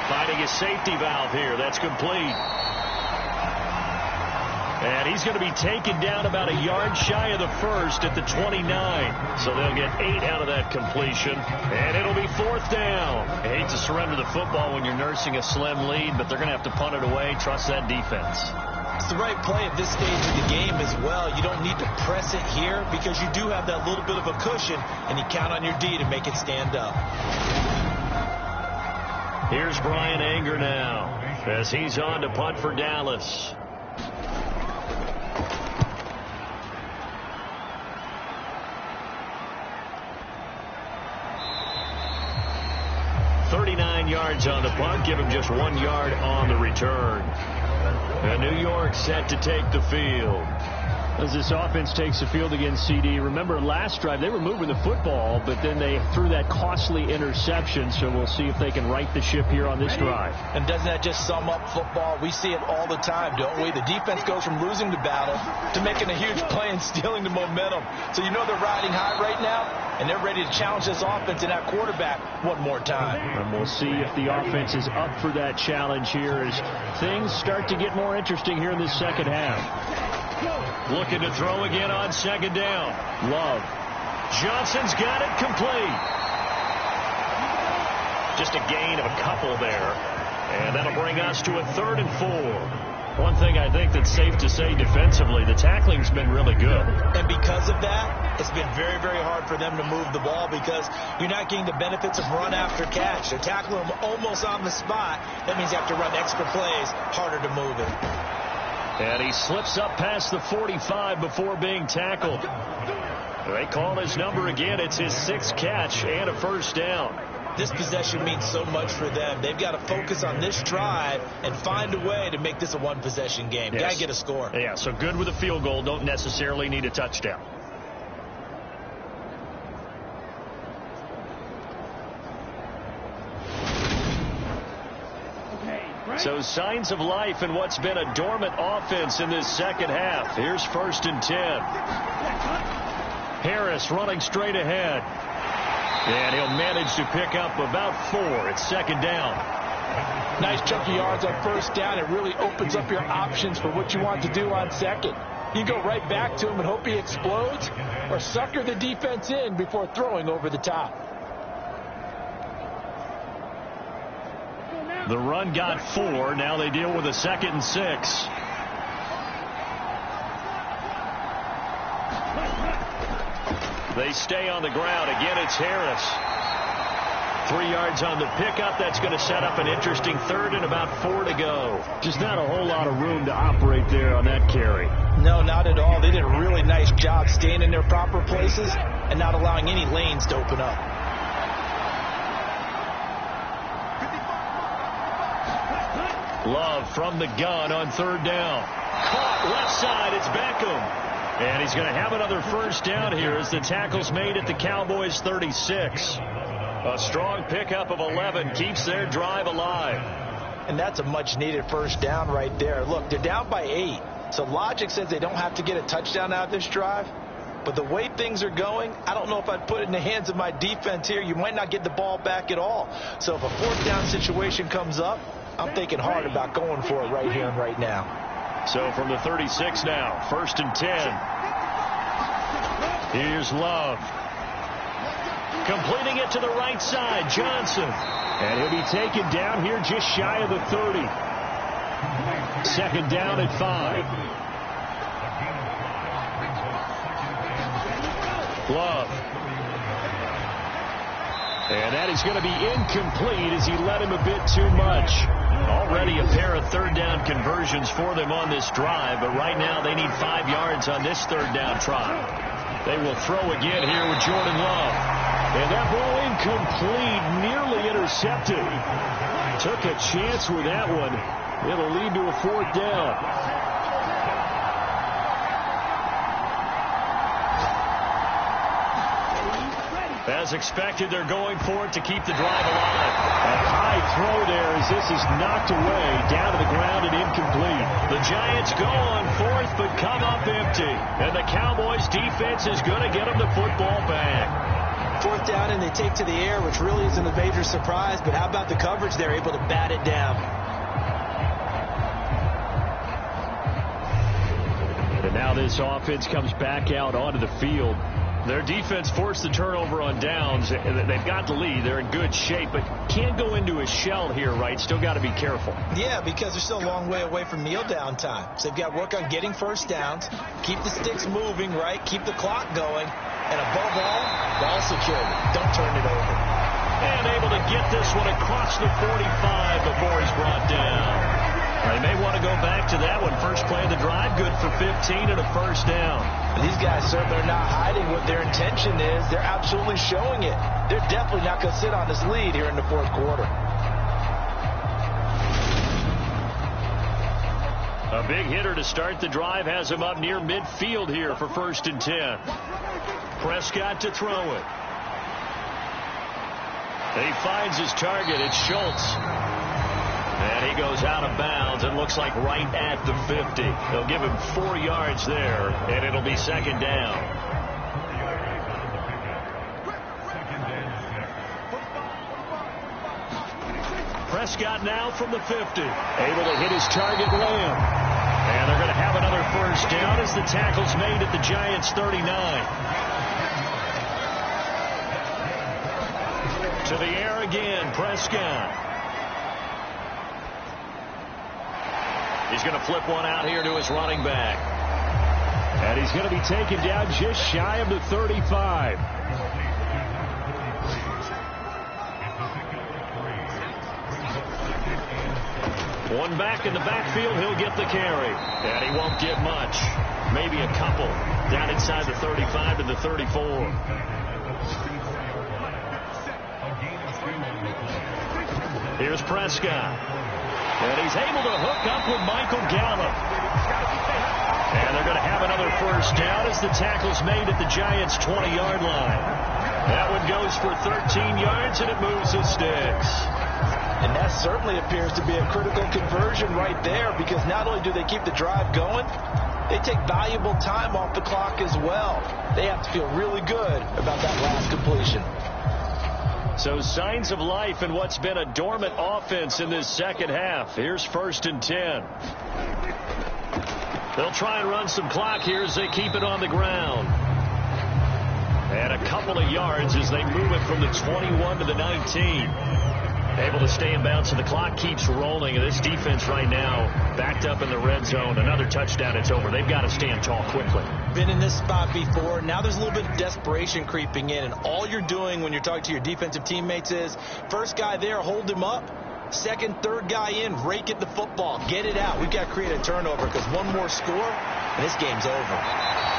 Finding his safety valve here. That's complete. And he's going to be taken down about a yard shy of the first at the 29. So they'll get 8 out of that completion. And it'll be 4th down. I hate to surrender the football when you're nursing a slim lead, but they're going to have to punt it away. Trust that defense. It's the right play at this stage of the game as well. You don't need to press it here because you do have that little bit of a cushion, and you count on your D to make it stand up. Here's Brian Anger now as he's on to punt for Dallas. Yards on the punt, give him just 1 yard on the return. And New York set to take the field. As this offense takes the field against CD, remember last drive they were moving the football, but then they threw that costly interception, so we'll see if they can right the ship here on this drive. And doesn't that just sum up football? We see it all the time, don't we? The defense goes from losing the battle to making a huge play and stealing the momentum. So you know they're riding high right now, and they're ready to challenge this offense and that quarterback one more time. And we'll see if the offense is up for that challenge here as things start to get more interesting here in the second half. Looking to throw again on 2nd down. Love. Johnson's got it complete. Just a gain of a couple there. And that'll bring us to a 3rd and 4. One thing I think that's safe to say defensively, the tackling's been really good. And because of that, it's been very, very hard for them to move the ball because you're not getting the benefits of run after catch. They're tackling them almost on the spot. That means you have to run extra plays, harder to move it. And he slips up past the 45 before being tackled. They call his number again. It's his 6th catch and a 1st down. This possession means so much for them. They've got to focus on this drive and find a way to make this a one-possession game. Yes. Got to get a score. Yeah, so good with a field goal. Don't necessarily need a touchdown. So signs of life in what's been a dormant offense in this second half. Here's 1st and 10. Harris running straight ahead. And he'll manage to pick up about 4. It's 2nd down. Nice chunky yards on 1st down. It really opens up your options for what you want to do on 2nd. You go right back to him and hope he explodes or sucker the defense in before throwing over the top. The run got 4. Now they deal with a 2nd and 6. They stay on the ground. Again, it's Harris. 3 yards on the pickup. That's going to set up an interesting 3rd and about 4 to go. Just not a whole lot of room to operate there on that carry. No, not at all. They did a really nice job staying in their proper places and not allowing any lanes to open up. Love from the gun on 3rd down. Caught left side. It's Beckham. And he's going to have another 1st down here as the tackle's made at the Cowboys 36. A strong pickup of 11 keeps their drive alive. And that's a much-needed 1st down right there. Look, they're down by 8. So logic says they don't have to get a touchdown out of this drive. But the way things are going, I don't know if I'd put it in the hands of my defense here. You might not get the ball back at all. So if a 4th down situation comes up, I'm thinking hard about going for it right here and right now. So from the 36 now, 1st and 10. Here's Love. Completing it to the right side, Johnson. And he'll be taken down here just shy of the 30. 2nd down at 5. Love. And that is going to be incomplete as he led him a bit too much. Already a pair of 3rd down conversions for them on this drive, but right now they need 5 yards on this 3rd down try. They will throw again here with Jordan Love. And that ball incomplete, nearly intercepted. Took a chance with that one. It'll lead to a 4th down. As expected, they're going for it to keep the drive alive. A high throw there as this is knocked away, down to the ground and incomplete. The Giants go on fourth but come up empty. And the Cowboys defense is going to get them the football back. Fourth down and they take to the air, which really isn't a major surprise, but how about the coverage? They're able to bat it down. And now this offense comes back out onto the field. Their defense forced the turnover on downs. They've got the lead. They're in good shape, but can't go into a shell here, right? Still got to be careful. Yeah, because they're still a long way away from kneel down time. So they've got to work on getting first downs, keep the sticks moving, right? Keep the clock going, and above all, ball security. Don't turn it over. And able to get this one across the 45 before he's brought down. They may want to go back to that one. First play of the drive, good for 15 and a first down. These guys certainly are not hiding what their intention is. They're absolutely showing it. They're definitely not going to sit on this lead here in the fourth quarter. A big hitter to start the drive has him up near midfield here for 1st and 10. Prescott to throw it. He finds his target. It's Schultz. And he goes out of bounds. It looks like right at the 50. They'll give him 4 yards there, and it'll be 2nd down. Prescott now from the 50. Able to hit his target, Lamb. And they're going to have another first down as the tackle's made at the Giants' 39. To the air again, Prescott. He's going to flip one out here to his running back. And he's going to be taken down just shy of the 35. One back in the backfield, he'll get the carry. And he won't get much. Maybe a couple. Down inside the 35 to the 34. Here's Prescott. And he's able to hook up with Michael Gallup. And they're going to have another first down as the tackle's made at the Giants' 20-yard line. That one goes for 13 yards, and it moves the sticks. And that certainly appears to be a critical conversion right there, because not only do they keep the drive going, they take valuable time off the clock as well. They have to feel really good about that last completion. So signs of life in what's been a dormant offense in this second half. Here's 1st and 10. They'll try and run some clock here as they keep it on the ground. And a couple of yards as they move it from the 21 to the 19. Able to stay in bounds, so the clock keeps rolling. And this defense right now backed up in the red zone. Another touchdown, it's over. They've got to stand tall quickly. Been in this spot before. Now there's a little bit of desperation creeping in. And all you're doing when you're talking to your defensive teammates is, first guy there, hold him up. Second, third guy in, rake at the football. Get it out. We've got to create a turnover, because one more score, and this game's over.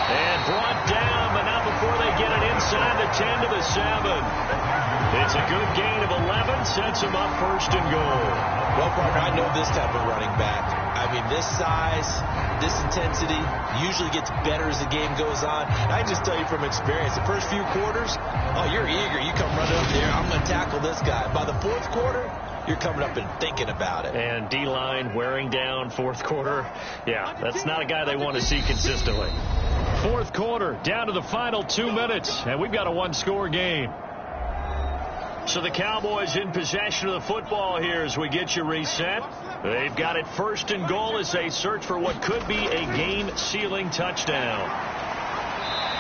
And brought down, but not before they get it inside the 10 to the 7. It's a good gain of 11, sets him up 1st and goal. Well, partner, I know this type of running back. I mean, this size, this intensity usually gets better as the game goes on. I just tell you from experience, the first few quarters, oh, you're eager. You come running up there, I'm going to tackle this guy. By the fourth quarter, you're coming up and thinking about it. And D-line wearing down fourth quarter. Yeah, that's not a guy they want to see consistently. Fourth quarter, down to the final 2 minutes, and we've got a one-score game. So the Cowboys in possession of the football here as we get you reset. They've got it 1st and goal as they search for what could be a game-sealing touchdown.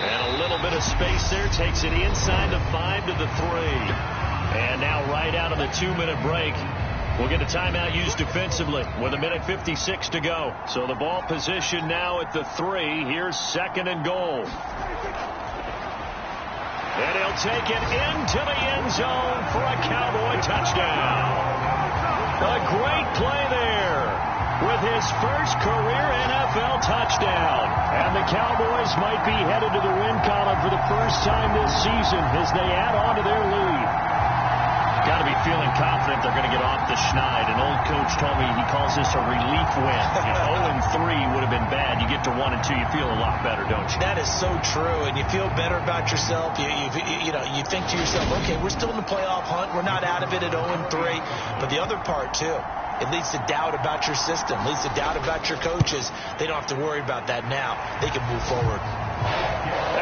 And a little bit of space there, takes it inside the 5 to the 3. And now right out of the 2-minute break, we'll get a timeout used defensively with 1:56 to go. So the ball position now at the 3. Here's 2nd and goal. And he'll take it into the end zone for a Cowboy touchdown. A great play there with his first career NFL touchdown. And the Cowboys might be headed to the win column for the first time this season as they add on to their lead. Got to be feeling confident they're going to get off the schneid. An old coach told me he calls this a relief win. 0-3 would have been bad. You get to 1-2, you feel a lot better, don't you? That is so true, and you feel better about yourself. You think to yourself, okay, we're still in the playoff hunt. We're not out of it at 0-3. But the other part, too, it leads to doubt about your system, leads to doubt about your coaches. They don't have to worry about that now. They can move forward.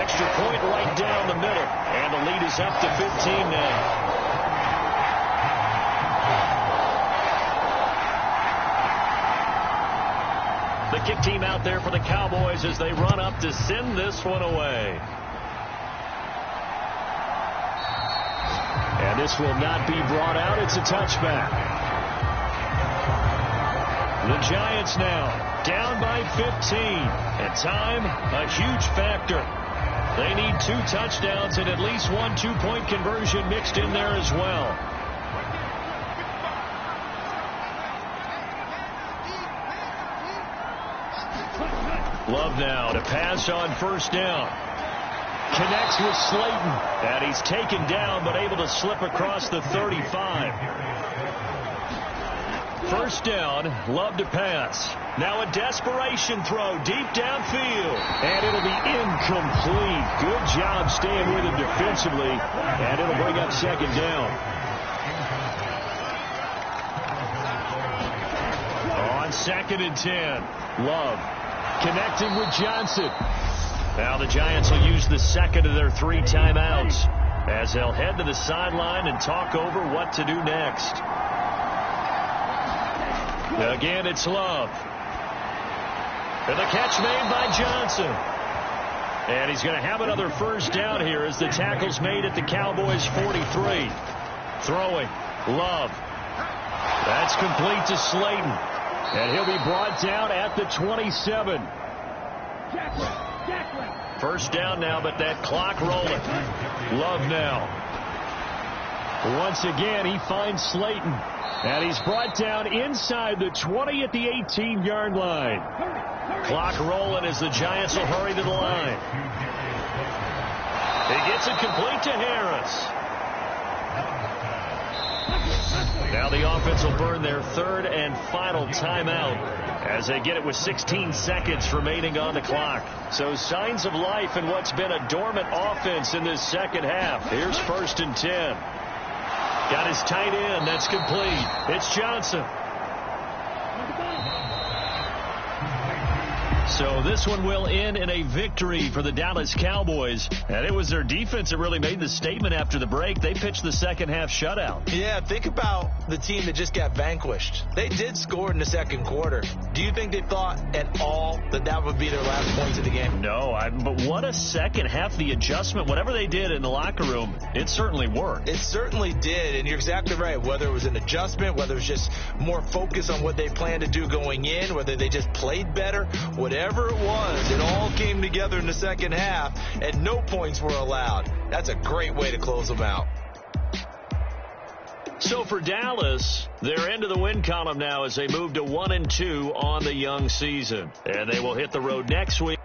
Extra point right down the middle, and the lead is up to 15 now. The kick team out there for the Cowboys as they run up to send this one away. And this will not be brought out. It's a touchback. The Giants now down by 15. And time, a huge factor. They need 2 touchdowns and at least 1 two-point conversion mixed in there as well. Love now to pass on first down. Connects with Slayton. And he's taken down but able to slip across the 35. First down, Love to pass. Now a desperation throw deep downfield. And it'll be incomplete. Good job staying with him defensively. And it'll bring up second down. On 2nd and 10, Love connecting with Johnson. Now the Giants will use the second of their 3 timeouts as they'll head to the sideline and talk over what to do next. Again, it's Love. And the catch made by Johnson. And he's going to have another first down here as the tackle's made at the Cowboys' 43. Throwing, Love. That's complete to Slayton. And he'll be brought down at the 27. First down now, but that clock rolling. Love now. Once again, he finds Slayton. And he's brought down inside the 20 at the 18-yard line. Clock rolling as the Giants will hurry to the line. He gets it complete to Harris. Now the offense will burn their 3rd and final timeout as they get it with 16 seconds remaining on the clock. So signs of life in what's been a dormant offense in this second half. Here's 1st and 10. Got his tight end. That's complete. It's Johnson. So this one will end in a victory for the Dallas Cowboys. And it was their defense that really made the statement after the break. They pitched the second half shutout. Yeah, think about the team that just got vanquished. They did score in the second quarter. Do you think they thought at all that that would be their last points of the game? No, but what a second half. The adjustment, whatever they did in the locker room, it certainly worked. It certainly did, and you're exactly right. Whether it was an adjustment, whether it was just more focus on what they planned to do going in, whether they just played better, whatever it was, it all came together in the second half, and no points were allowed. That's a great way to close them out. So for Dallas, they're into the win column now as they move to 1-2 on the young season. And they will hit the road next week.